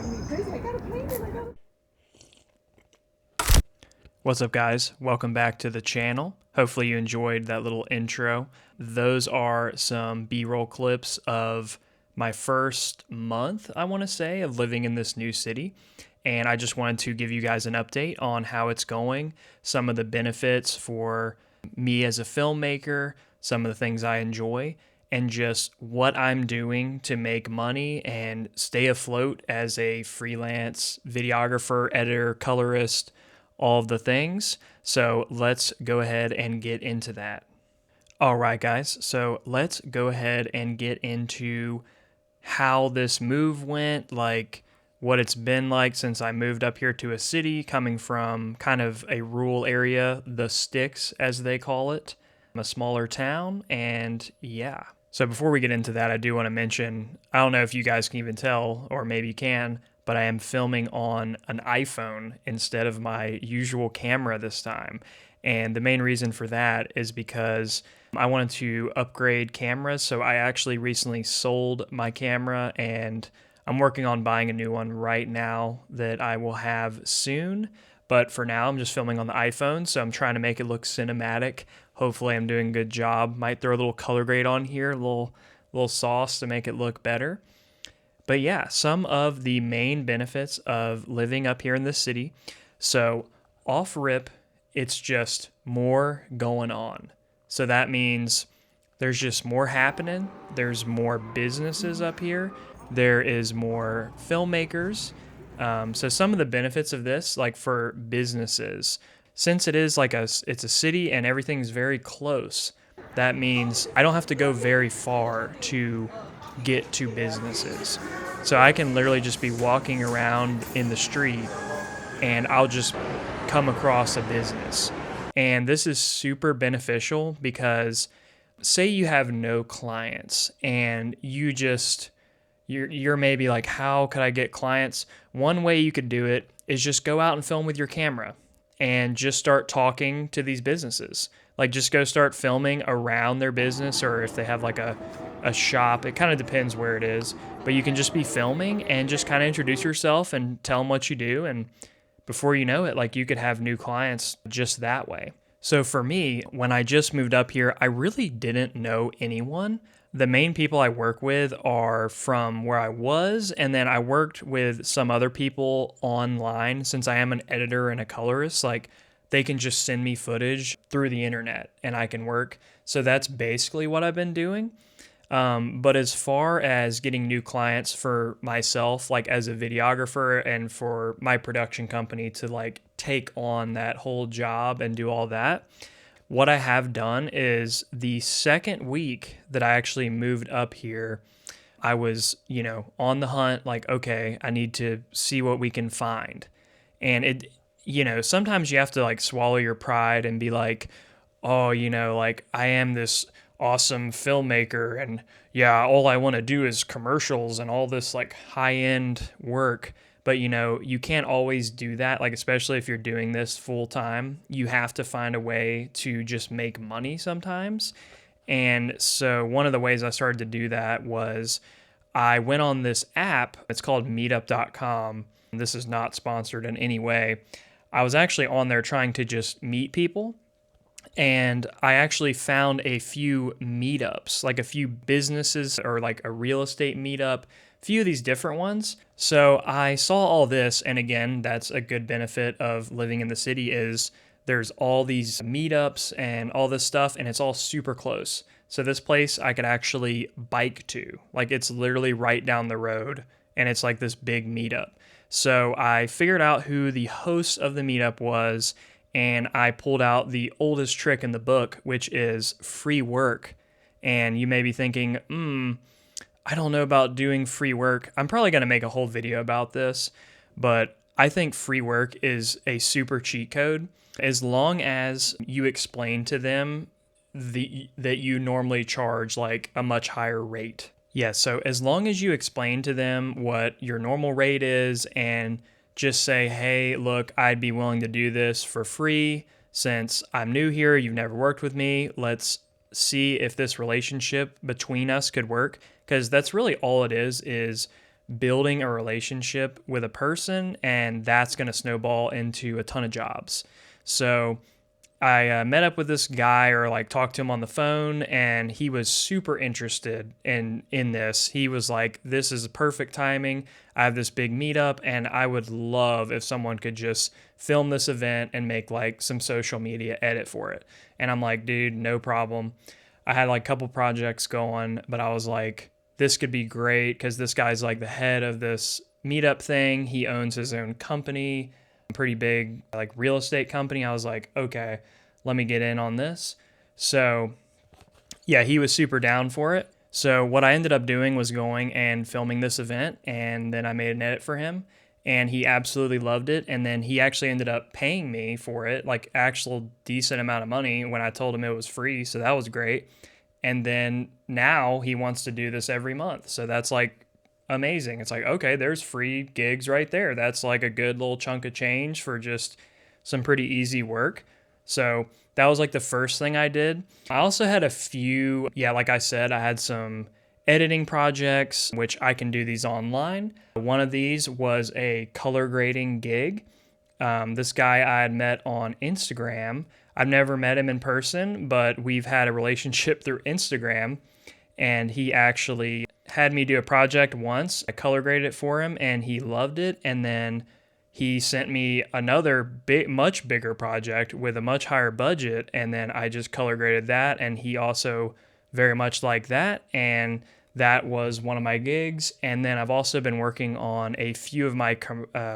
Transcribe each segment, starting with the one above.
driving me crazy. I gotta paint it. I gotta. What's up, guys? Welcome back to the channel. Hopefully you enjoyed that little intro. Those are some B-roll clips of my first month, I want to say, of living in this new city. And I just wanted to give you guys an update on how it's going, some of the benefits for me as a filmmaker, some of the things I enjoy, and just what I'm doing to make money and stay afloat as a freelance videographer, editor, colorist, all of the things. So let's go ahead and get into that. All right, guys. So let's go ahead and get into how this move went, like what it's been like since I moved up here to a city, coming from kind of a rural area, the sticks, as they call it, a smaller town. And yeah. So before we get into that, I do want to mention, I don't know if you guys can even tell, or maybe you can, but I am filming on an iPhone instead of my usual camera this time. And the main reason for that is because I wanted to upgrade cameras. So I actually recently sold my camera and I'm working on buying a new one right now that I will have soon. But for now, I'm just filming on the iPhone. So I'm trying to make it look cinematic. Hopefully I'm doing a good job. Might throw a little color grade on here, a little sauce to make it look better. But yeah, some of the main benefits of living up here in the city. So off rip, it's just more going on. So that means there's just more happening. There's more businesses up here. There is more filmmakers. So some of the benefits of this, like for businesses, since it is like it's a city and everything's very close, that means I don't have to go very far to get to businesses. So I can literally just be walking around in the street and I'll just come across a business. And this is super beneficial because say you have no clients and you're maybe like, how could I get clients? One way you could do it is just go out and film with your camera and just start talking to these businesses. Like just go start filming around their business, or if they have like a shop, it kind of depends where it is, but you can just be filming and just kind of introduce yourself and tell them what you do. And before you know it, like you could have new clients just that way. So for me, when I just moved up here, I really didn't know anyone. The main people I work with are from where I was, and then I worked with some other people online since I am an editor and a colorist. Like they can just send me footage through the internet and I can work. So that's basically what I've been doing. But as far as getting new clients for myself, like as a videographer and for my production company to like take on that whole job and do all that, what I have done is the second week that I actually moved up here, I was, on the hunt, like, okay, I need to see what we can find. And sometimes you have to like swallow your pride and be like, oh, like I am this awesome filmmaker and yeah, all I want to do is commercials and all this like high end work. But you can't always do that. Like, especially if you're doing this full time, you have to find a way to just make money sometimes. And so one of the ways I started to do that was I went on this app. It's called meetup.com. This is not sponsored in any way. I was actually on there trying to just meet people. And I actually found a few meetups, like a few businesses or like a real estate meetup, a few of these different ones. So I saw all this, and again, that's a good benefit of living in the city is there's all these meetups and all this stuff, and it's all super close. So this place I could actually bike to, like it's literally right down the road, and it's like this big meetup. So I figured out who the host of the meetup was, and I pulled out the oldest trick in the book, which is free work. And you may be thinking, I don't know about doing free work. I'm probably going to make a whole video about this, but I think free work is a super cheat code as long as you explain to them that you normally charge like a much higher rate. Yeah, so as long as you explain to them what your normal rate is and just say, hey, look, I'd be willing to do this for free since I'm new here. You've never worked with me. Let's see if this relationship between us could work. Because that's really all it is building a relationship with a person, and that's going to snowball into a ton of jobs. So I met up with this guy, or like talked to him on the phone, and he was super interested in this. He was like, "This is perfect timing. I have this big meetup, and I would love if someone could just film this event and make like some social media edit for it." And I'm like, "Dude, no problem." I had like a couple projects going, but I was like, "This could be great," because this guy's like the head of this meetup thing. He owns his own company, pretty big like real estate company. I was like, okay, let me get in on this. So yeah, he was super down for it. So what I ended up doing was going and filming this event, and then I made an edit for him, and he absolutely loved it. And then he actually ended up paying me for it, like actual decent amount of money, when I told him it was free. So that was great. And then now he wants to do this every month. So that's like amazing. It's like, okay, there's free gigs right there. That's like a good little chunk of change for just some pretty easy work. So that was like the first thing I did. I also had a few, like I said, I had some editing projects, which I can do these online. One of these was a color grading gig. This guy I had met on Instagram. I've never met him in person, but we've had a relationship through Instagram, and he actually had me do a project once. I color graded it for him, and he loved it. And then he sent me another much bigger project with a much higher budget, and then I just color graded that, and he also very much liked that, and that was one of my gigs. And then I've also been working on a few of my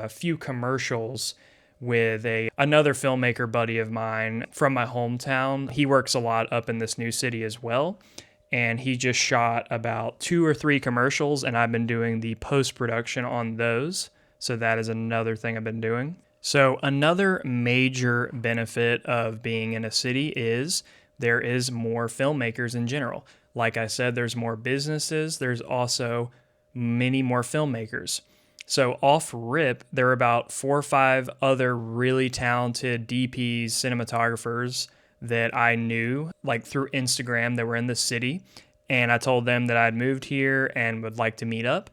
few commercials with another filmmaker buddy of mine from my hometown. He works a lot up in this new city as well, and he just shot about 2 or 3 commercials, and I've been doing the post-production on those. So that is another thing I've been doing. So another major benefit of being in a city is there is more filmmakers in general. Like I said, there's more businesses. There's also many more filmmakers. So off rip, there are about 4 or 5 other really talented DPs, cinematographers that I knew like through Instagram that were in the city. And I told them that I'd moved here and would like to meet up,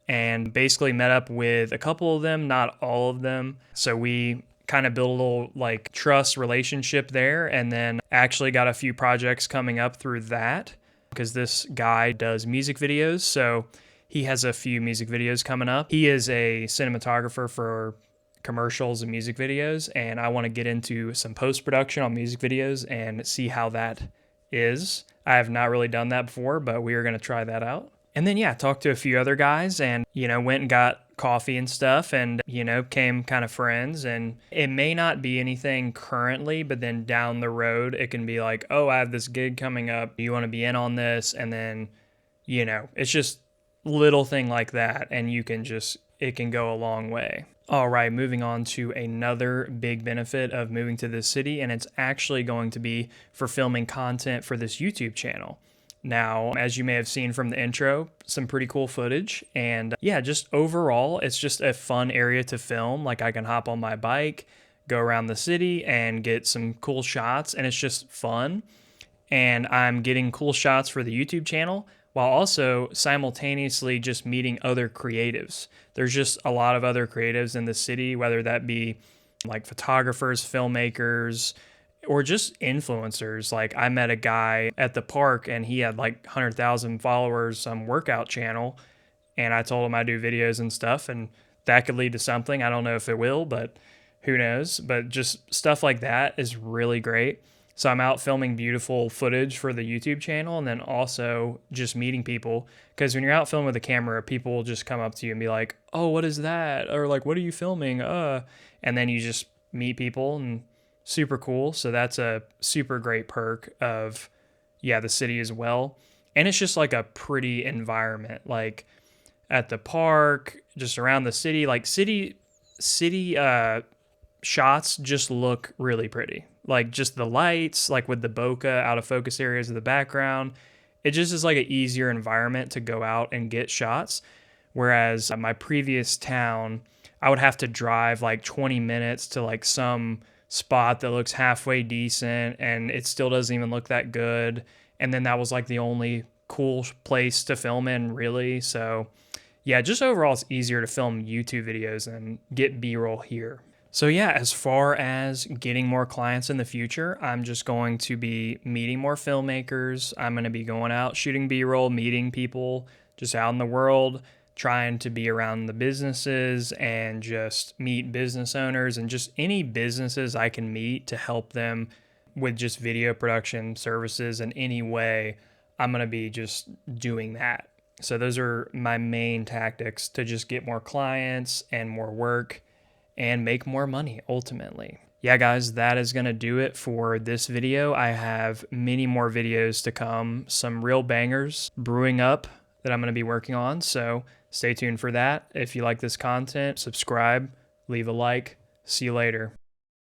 and basically met up with a couple of them, not all of them. So we kind of built a little like trust relationship there, and then actually got a few projects coming up through that, because this guy does music videos. So he has a few music videos coming up. He is a cinematographer for commercials and music videos, and I want to get into some post-production on music videos and see how that is. I have not really done that before, but we are going to try that out. And then, talked to a few other guys, and, went and got coffee and stuff, and, became kind of friends. And it may not be anything currently, but then down the road, it can be like, oh, I have this gig coming up. You want to be in on this? And then, it's just little thing like that. And it can go a long way. All right, moving on to another big benefit of moving to this city, and it's actually going to be for filming content for this YouTube channel. Now, as you may have seen from the intro, some pretty cool footage, and just overall, it's just a fun area to film. Like, I can hop on my bike, go around the city, and get some cool shots, and it's just fun. And I'm getting cool shots for the YouTube channel, while also simultaneously just meeting other creatives. There's just a lot of other creatives in the city, whether that be like photographers, filmmakers, or just influencers. Like, I met a guy at the park, and he had like 100,000 followers, some workout channel, and I told him I do videos and stuff, and that could lead to something. I don't know if it will, but who knows? But just stuff like that is really great. So I'm out filming beautiful footage for the YouTube channel, and then also just meeting people. Because when you're out filming with a camera, people will just come up to you and be like, oh, what is that? Or like, what are you filming? And then you just meet people, and super cool. So that's a super great perk of, the city as well. And it's just like a pretty environment, like at the park, just around the city, like city shots just look really pretty. Like just the lights, like with the bokeh out of focus areas of the background, it just is like an easier environment to go out and get shots. Whereas my previous town, I would have to drive like 20 minutes to like some spot that looks halfway decent, and it still doesn't even look that good. And then that was like the only cool place to film in, really. So yeah, just overall, it's easier to film YouTube videos and get B-roll here. So yeah, as far as getting more clients in the future, I'm just going to be meeting more filmmakers. I'm going to be going out shooting B-roll, meeting people just out in the world, trying to be around the businesses and just meet business owners and just any businesses I can meet to help them with just video production services in any way. I'm going to be just doing that. So those are my main tactics to just get more clients and more work and make more money ultimately. Yeah, guys, that is going to do it for this video. I have many more videos to come, some real bangers brewing up that I'm going to be working on. So stay tuned for that. If you like this content, subscribe, leave a like. See you later.